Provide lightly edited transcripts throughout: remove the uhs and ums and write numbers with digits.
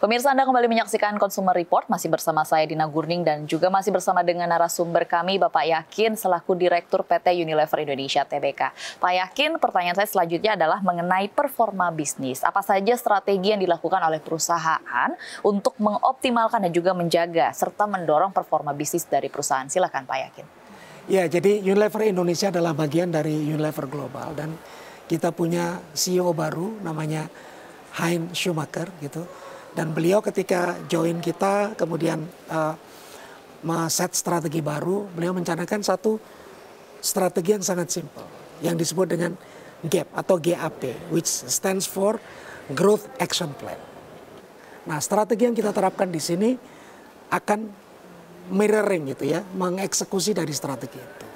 Pemirsa, Anda kembali menyaksikan Consumer Report, masih bersama saya Dina Gurning dan juga masih bersama dengan narasumber kami Bapak Yakin selaku Direktur PT Unilever Indonesia Tbk. Pak Yakin, pertanyaan saya selanjutnya adalah mengenai performa bisnis. Apa saja strategi yang dilakukan oleh perusahaan untuk mengoptimalkan dan juga menjaga serta mendorong performa bisnis dari perusahaan? Silakan Pak Yakin. Ya, jadi Unilever Indonesia adalah bagian dari Unilever Global dan kita punya CEO baru namanya Hein Schumacher gitu. Dan beliau ketika join kita kemudian set strategi baru, beliau mencanangkan satu strategi yang sangat simpel yang disebut dengan GAP atau GAP, which stands for Growth Action Plan. Nah, strategi yang kita terapkan di sini akan mirroring gitu ya, mengeksekusi dari strategi itu.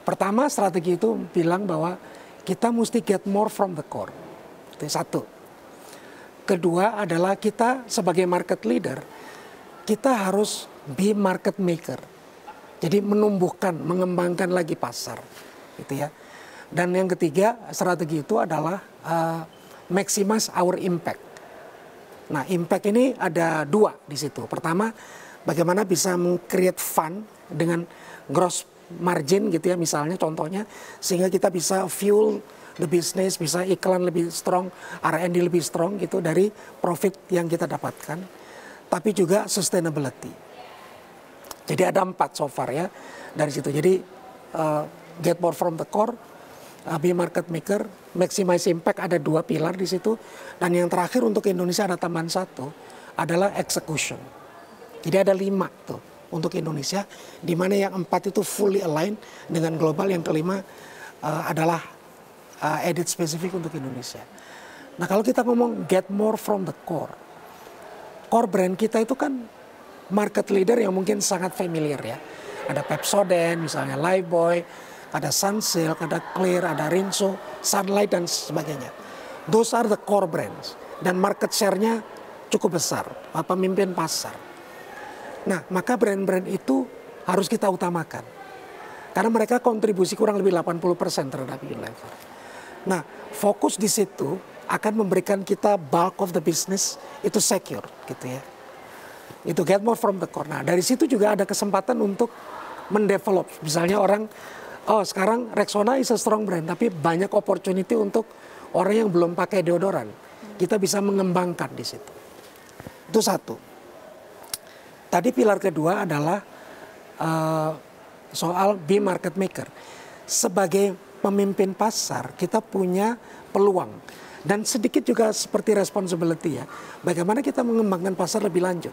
Pertama, strategi itu bilang bahwa kita mesti get more from the core. Itu satu. Kedua adalah kita sebagai market leader, kita harus be market maker. Jadi menumbuhkan, mengembangkan lagi pasar. Gitu ya. Dan yang ketiga, strategi itu adalah maximize our impact. Nah, impact ini ada dua di situ. Pertama, bagaimana bisa meng-create fund dengan gross margin gitu ya, misalnya contohnya, sehingga kita bisa fuel the business, bisa iklan lebih strong, R&D lebih strong gitu dari profit yang kita dapatkan. Tapi juga sustainability. Jadi ada 4 so far ya dari situ. Jadi get more from the core, be market maker, maximize impact, ada 2 pilar di situ. Dan yang terakhir untuk Indonesia ada tambahan 1 adalah execution. Jadi ada 5 tuh untuk Indonesia, di mana yang 4 itu fully aligned dengan global, yang kelima adalah edit spesifik untuk Indonesia. Nah, kalau kita ngomong get more from the core brand kita itu kan market leader yang mungkin sangat familiar ya. Ada Pepsodent, misalnya Lifebuoy, ada Sunsilk, ada Clear, ada Rinso, Sunlight dan sebagainya. Those are the core brands dan market share-nya cukup besar, pemimpin pasar. Nah, maka brand-brand itu harus kita utamakan. Karena mereka kontribusi kurang lebih 80% terhadap Unilever. Nah, fokus di situ akan memberikan kita bulk of the business itu secure gitu ya. Itu get more from the core. Nah, dari situ juga ada kesempatan untuk mendevelop. Misalnya orang, oh sekarang Rexona is a strong brand, tapi banyak opportunity untuk orang yang belum pakai deodoran. Kita bisa mengembangkan di situ. Itu satu. Tadi pilar kedua adalah soal be market maker. Sebagai pemimpin pasar, kita punya peluang. Dan sedikit juga seperti responsibility ya. Bagaimana kita mengembangkan pasar lebih lanjut.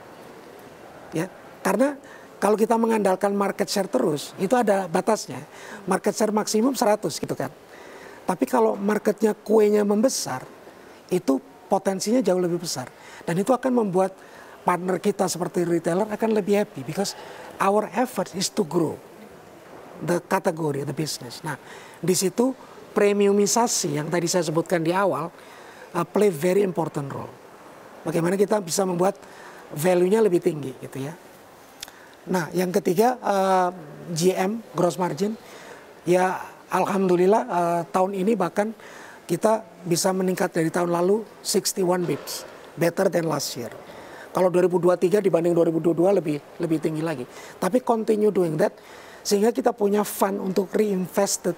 Ya, karena kalau kita mengandalkan market share terus, itu ada batasnya. Market share maksimum 100 gitu kan. Tapi kalau marketnya kuenya membesar, itu potensinya jauh lebih besar. Dan itu akan membuat partner kita seperti retailer akan lebih happy. Because our effort is to grow the category, the business. Nah, di situ premiumisasi yang tadi saya sebutkan di awal play very important role. Bagaimana kita bisa membuat value-nya lebih tinggi gitu ya. Nah, yang ketiga GM, gross margin. Ya, alhamdulillah tahun ini bahkan kita bisa meningkat dari tahun lalu 61 bips, better than last year. Kalau 2023 dibanding 2022 lebih tinggi lagi. Tapi continue doing that sehingga kita punya fund untuk reinvested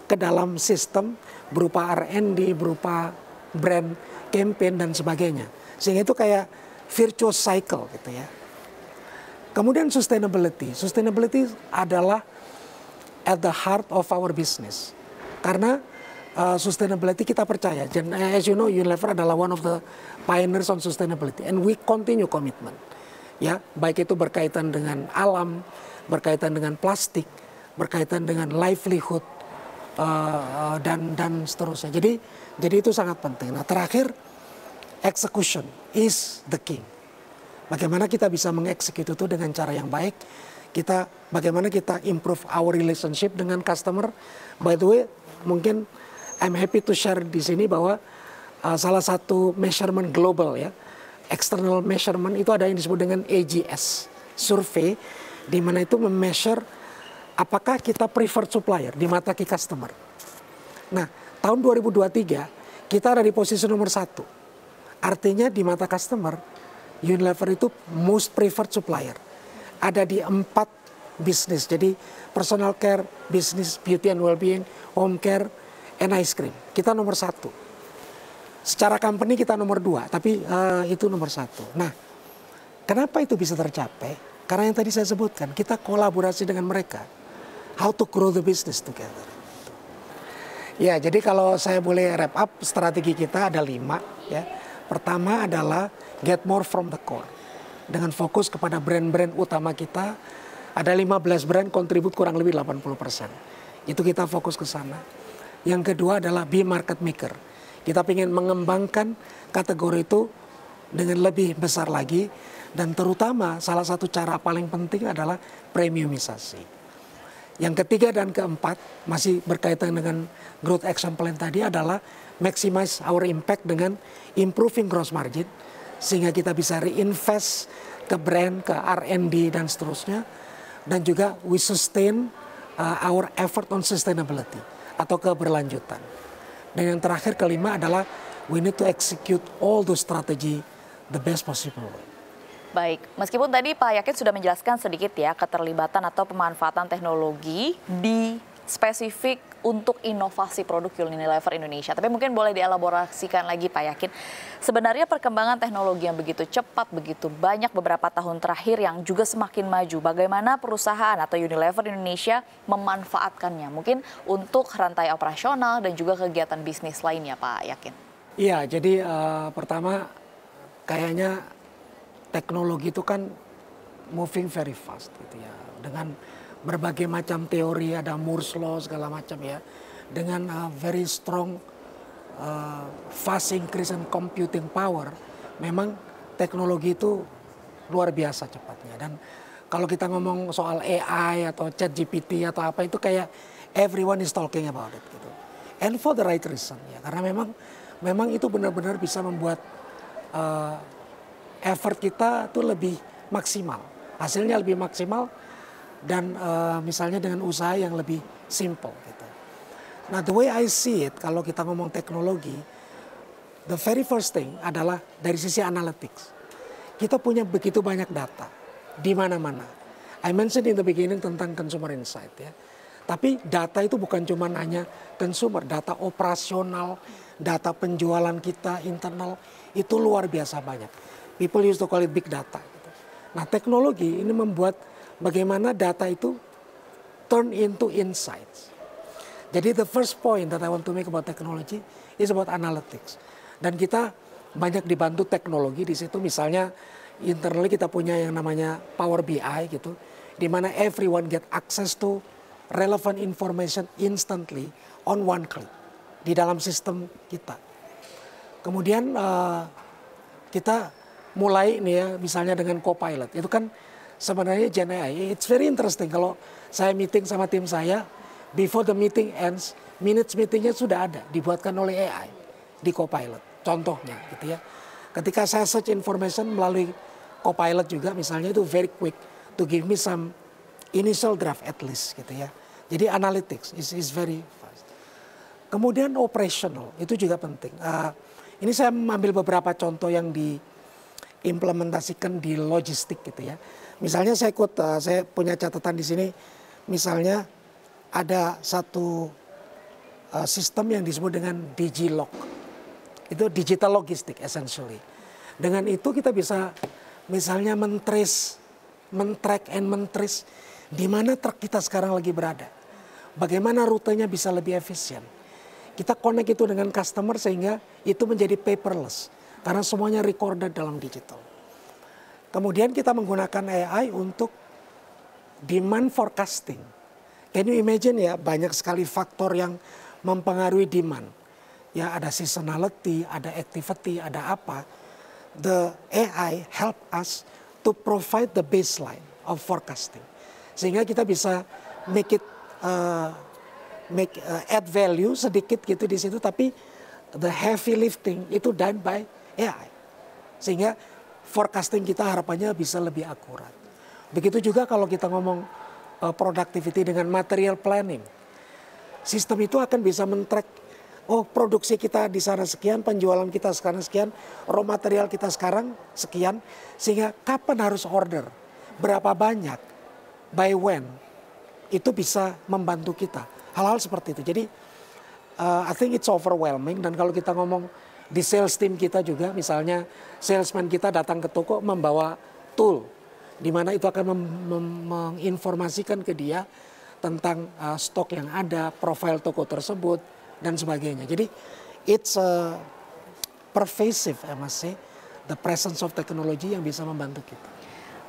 ke dalam sistem berupa R&D, berupa brand campaign dan sebagainya. Sehingga itu kayak virtuous cycle gitu ya. Kemudian sustainability. Sustainability adalah at the heart of our business. Karena sustainability kita percaya. Dan as you know, Unilever adalah one of the pioneers on sustainability. And we continue commitment. Ya, baik itu berkaitan dengan alam, berkaitan dengan plastik, berkaitan dengan livelihood, dan seterusnya. Jadi itu sangat penting. Nah, terakhir, execution is the key. Bagaimana kita bisa mengeksekut itu dengan cara yang baik. Bagaimana kita improve our relationship dengan customer. By the way, mungkin I'm happy to share di sini bahwa salah satu measurement global ya, external measurement itu ada yang disebut dengan AGS survey, di mana itu memeasure apakah kita preferred supplier di mata key customer. Nah, tahun 2023 kita ada di posisi nomor 1. Artinya di mata customer Unilever itu most preferred supplier. Ada di 4 bisnis, jadi personal care, business, beauty and well-being, home care, and ice cream. Kita nomor 1. Secara company kita nomor 2, tapi itu nomor 1. Nah, kenapa itu bisa tercapai? Karena yang tadi saya sebutkan, kita kolaborasi dengan mereka. How to grow the business together. Ya, jadi kalau saya boleh wrap up, strategi kita ada 5. Ya. Pertama adalah get more from the core. Dengan fokus kepada brand-brand utama kita, ada 15 brand kontribut kurang lebih 80%. Itu kita fokus ke sana. Yang kedua adalah be market maker. Kita ingin mengembangkan kategori itu dengan lebih besar lagi. Dan terutama salah satu cara paling penting adalah premiumisasi. Yang ketiga dan keempat masih berkaitan dengan growth action plan tadi adalah maximize our impact dengan improving gross margin. Sehingga kita bisa reinvest ke brand, ke R&D dan seterusnya. Dan juga we sustain our effort on sustainability atau keberlanjutan. Dan yang terakhir kelima adalah we need to execute all those strategy the best possible way. Baik, meskipun tadi Pak Yakin sudah menjelaskan sedikit ya keterlibatan atau pemanfaatan teknologi di spesifik untuk inovasi produk Unilever Indonesia. Tapi mungkin boleh dielaborasikan lagi Pak Yakin. Sebenarnya perkembangan teknologi yang begitu cepat, begitu banyak beberapa tahun terakhir yang juga semakin maju. Bagaimana perusahaan atau Unilever Indonesia memanfaatkannya? Mungkin untuk rantai operasional dan juga kegiatan bisnis lainnya Pak Yakin. Iya, jadi pertama kayaknya teknologi itu kan moving very fast gitu ya. Dengan berbagai macam teori, ada Moore's Law segala macam ya. Dengan very strong fast increase in computing power, memang teknologi itu luar biasa cepatnya. Dan kalau kita ngomong soal AI atau ChatGPT atau apa itu kayak everyone is talking about it gitu. And for the right reason ya, karena memang itu benar-benar bisa membuat effort kita tuh lebih maksimal, hasilnya lebih maksimal dan misalnya dengan usaha yang lebih simple gitu. Nah, the way I see it, kalau kita ngomong teknologi, the very first thing adalah dari sisi analytics. Kita punya begitu banyak data di mana-mana. I mentioned in the beginning tentang consumer insight ya. Tapi data itu bukan cuma hanya consumer, data operasional, data penjualan kita internal itu luar biasa banyak. People used to call it big data. Nah, teknologi ini membuat bagaimana data itu turn into insights. Jadi the first point that I want to make about technology is about analytics. Dan kita banyak dibantu teknologi di situ. Misalnya internally kita punya yang namanya Power BI gitu, di mana everyone get access to relevant information instantly on one click di dalam sistem kita. Kemudian kita mulai nih ya, misalnya dengan Copilot. Itu kan sebenarnya Gen AI. It's very interesting kalau saya meeting sama tim saya, before the meeting ends, minutes meetingnya sudah ada, dibuatkan oleh AI di Copilot. Contohnya gitu ya. Ketika saya search information melalui Copilot juga, misalnya itu very quick to give me some initial draft at least gitu ya. Jadi analytics is very fast. Kemudian operational, itu juga penting. Ini saya mengambil beberapa contoh yang diimplementasikan di logistik gitu ya. Misalnya saya punya catatan di sini, misalnya ada satu sistem yang disebut dengan DigiLog. Itu digital logistik essentially. Dengan itu kita bisa misalnya men-track di mana truk kita sekarang lagi berada. Bagaimana rutenya bisa lebih efisien. Kita connect itu dengan customer sehingga itu menjadi paperless. Karena semuanya recorded dalam digital. Kemudian kita menggunakan AI untuk demand forecasting. Can you imagine ya, banyak sekali faktor yang mempengaruhi demand. Ya, ada seasonality, ada activity, ada apa. The AI help us to provide the baseline of forecasting. Sehingga kita bisa add value sedikit gitu di situ, tapi the heavy lifting itu done by AI. Sehingga forecasting kita harapannya bisa lebih akurat. Begitu juga kalau kita ngomong productivity dengan material planning. Sistem itu akan bisa men-track, oh produksi kita di sana sekian, penjualan kita sekarang sekian, raw material kita sekarang sekian, sehingga kapan harus order, berapa banyak, by when, itu bisa membantu kita. Hal-hal seperti itu. Jadi I think it's overwhelming, dan kalau kita ngomong di sales team kita juga, misalnya salesman kita datang ke toko membawa tool, di mana itu akan menginformasikan ke dia tentang stok yang ada, profil toko tersebut, dan sebagainya. Jadi it's pervasive, I must say, the presence of technology yang bisa membantu kita.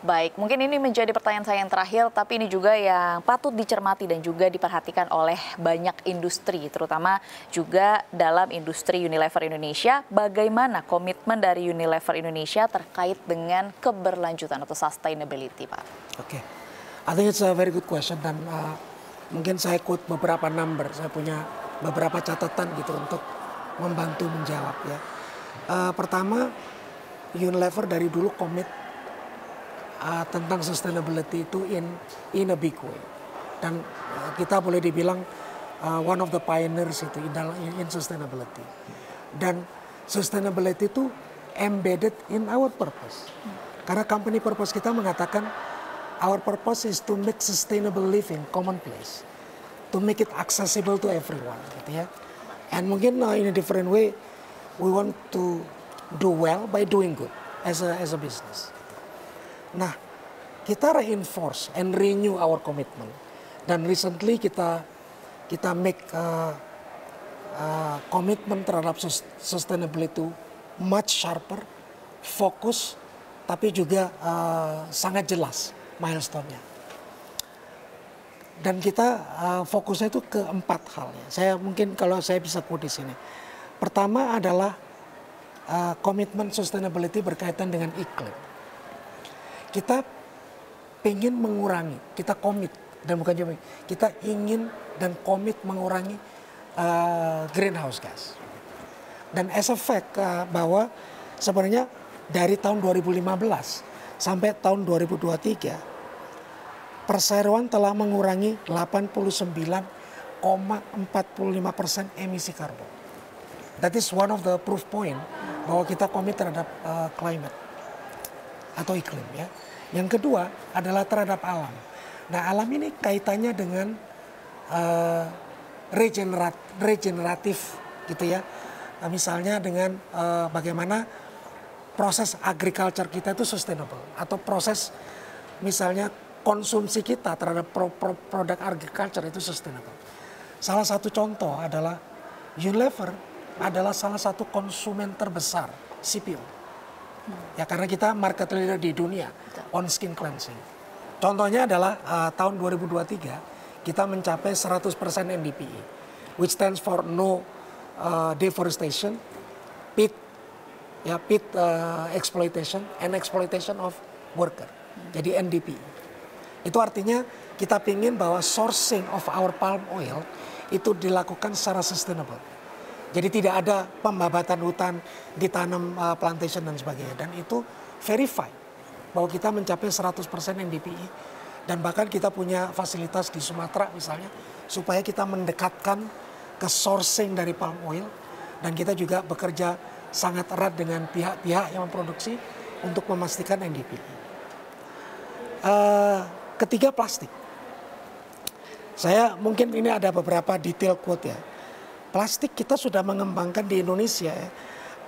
Baik, mungkin ini menjadi pertanyaan saya yang terakhir, tapi ini juga yang patut dicermati dan juga diperhatikan oleh banyak industri, terutama juga dalam industri Unilever Indonesia. Bagaimana komitmen dari Unilever Indonesia terkait dengan keberlanjutan atau sustainability, Pak? Oke, I think it's a very good question, dan mungkin saya quote beberapa number, saya punya beberapa catatan gitu untuk membantu menjawab ya. Pertama, Unilever dari dulu komit tentang sustainability itu in a big way, dan kita boleh dibilang one of the pioneers itu in sustainability, dan sustainability itu embedded in our purpose, karena company purpose kita mengatakan our purpose is to make sustainable living commonplace, to make it accessible to everyone, gitu ya. And mungkin in a different way, we want to do well by doing good as a business. Nah, kita reinforce and renew our commitment. Dan recently kita make commitment terhadap sustainability much sharper, fokus, tapi juga sangat jelas milestone-nya. Dan kita fokusnya itu ke 4 hal ya. Saya mungkin kalau saya bisa quote di sini. Pertama adalah komitmen sustainability berkaitan dengan iklim. Kita ingin mengurangi, kita komit, dan bukan cuma kita ingin dan komit mengurangi greenhouse gas. Dan as a fact bahwa sebenarnya dari tahun 2015 sampai tahun 2023, perseroan telah mengurangi 89,45% emisi karbon. That is one of the proof point bahwa kita komit terhadap climate atau iklim ya. Yang kedua adalah terhadap alam. Nah, alam ini kaitannya dengan regeneratif gitu ya. Misalnya dengan bagaimana proses agriculture kita itu sustainable, atau proses misalnya konsumsi kita terhadap produk agriculture itu sustainable. Salah satu contoh adalah Unilever adalah salah satu konsumen terbesar CPO. Ya, karena kita market leader di dunia on skin cleansing. Contohnya adalah tahun 2023 kita mencapai 100% NDPE, which stands for no deforestation, peat exploitation and exploitation of worker. Jadi NDPE. Itu artinya kita ingin bahwa sourcing of our palm oil itu dilakukan secara sustainable. Jadi tidak ada pembabatan hutan, ditanam plantation dan sebagainya. Dan itu verify bahwa kita mencapai 100% NDPE. Dan bahkan kita punya fasilitas di Sumatera misalnya, supaya kita mendekatkan ke sourcing dari palm oil. Dan kita juga bekerja sangat erat dengan pihak-pihak yang memproduksi untuk memastikan NDPE. Ketiga, plastik. Saya mungkin ini ada beberapa detail quote ya. Plastik kita sudah mengembangkan di Indonesia ya,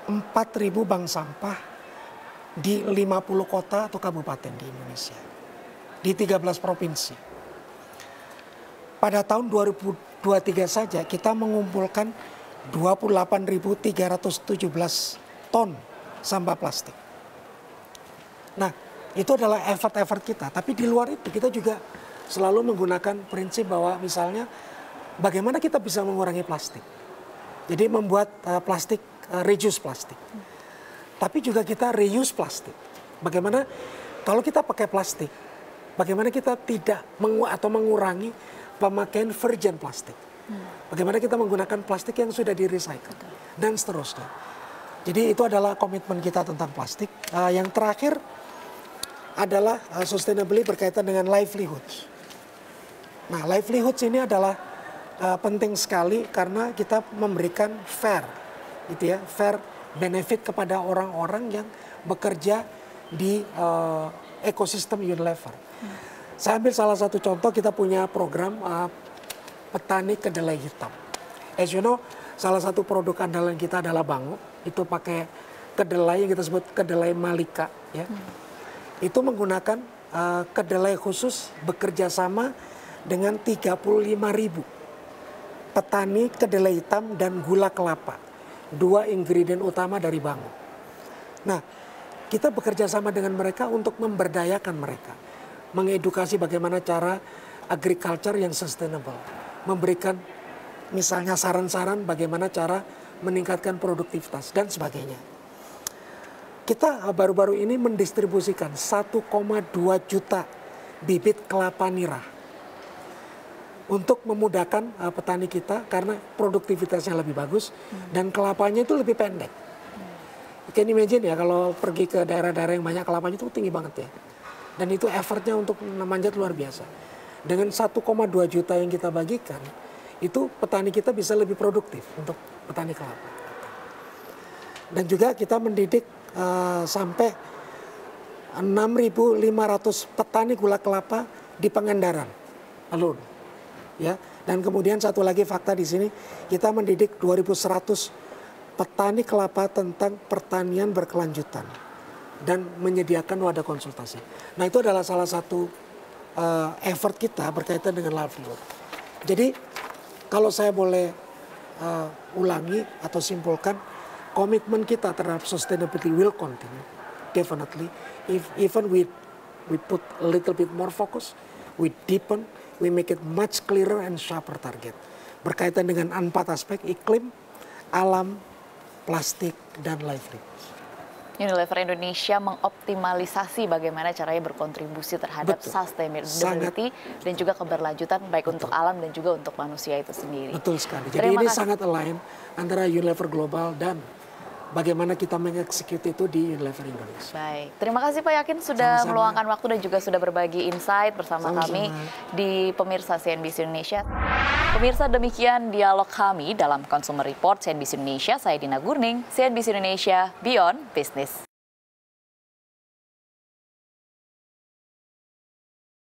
4.000 bank sampah di 50 kota atau kabupaten di Indonesia. Di 13 provinsi. Pada tahun 2023 saja kita mengumpulkan 28.317 ton sampah plastik. Nah, itu adalah effort kita. Tapi di luar itu kita juga selalu menggunakan prinsip bahwa misalnya bagaimana kita bisa mengurangi plastik. Jadi membuat plastik, reduce plastik. Tapi juga kita reuse plastik. Bagaimana kalau kita pakai plastik, bagaimana kita tidak mengurangi pemakaian virgin plastik. Bagaimana kita menggunakan plastik yang sudah di-recycle dan seterusnya. Jadi itu adalah komitmen kita tentang plastik. Yang terakhir adalah sustainability berkaitan dengan livelihoods. Nah, livelihoods ini adalah penting sekali karena kita memberikan fair, gitu ya, fair benefit kepada orang-orang yang bekerja di ekosistem Unilever. Saya ambil salah satu contoh, kita punya program petani kedelai hitam. As you know, salah satu produk andalan kita adalah Bango. Itu pakai kedelai yang kita sebut kedelai Malika. Ya. Itu menggunakan kedelai khusus bekerja sama dengan 35.000 petani kedelai hitam dan gula kelapa. 2 ingredient utama dari Bango. Nah, kita bekerja sama dengan mereka untuk memberdayakan mereka. Mengedukasi bagaimana cara agriculture yang sustainable. Memberikan misalnya saran-saran bagaimana cara meningkatkan produktivitas dan sebagainya. Kita baru-baru ini mendistribusikan 1,2 juta bibit kelapa nira untuk memudahkan petani kita karena produktivitasnya lebih bagus dan kelapanya itu lebih pendek. You can imagine ya kalau pergi ke daerah-daerah yang banyak kelapanya itu tinggi banget ya. Dan itu effortnya untuk memanjat luar biasa. Dengan 1,2 juta yang kita bagikan, itu petani kita bisa lebih produktif untuk petani kelapa. Dan juga kita mendidik sampai 6.500 petani gula kelapa di Pangandaran alone. Ya. Dan kemudian satu lagi fakta di sini, kita mendidik 2.100 petani kelapa tentang pertanian berkelanjutan dan menyediakan wadah konsultasi. Nah, itu adalah salah satu effort kita berkaitan dengan livelihood. Jadi kalau saya boleh ulangi atau simpulkan, komitmen kita terhadap sustainability will continue, definitely. Even we put a little bit more focus, we deepen, we make it much clearer and sharper target. Berkaitan dengan 4 aspek, iklim, alam, plastik, dan livelihood. Unilever Indonesia mengoptimalisasi bagaimana caranya berkontribusi terhadap sustainability dan juga keberlanjutan baik untuk alam dan juga untuk manusia itu sendiri. Betul sekali. Jadi ini sangat align antara Unilever Global dan bagaimana kita mengeksekut itu di Unilever Indonesia. Baik, terima kasih Pak Yakin sudah meluangkan waktu dan juga sudah berbagi insight bersama kami di pemirsa CNBC Indonesia. Pemirsa, demikian dialog kami dalam Consumer Report CNBC Indonesia. Saya Dina Gurning, CNBC Indonesia Beyond Business.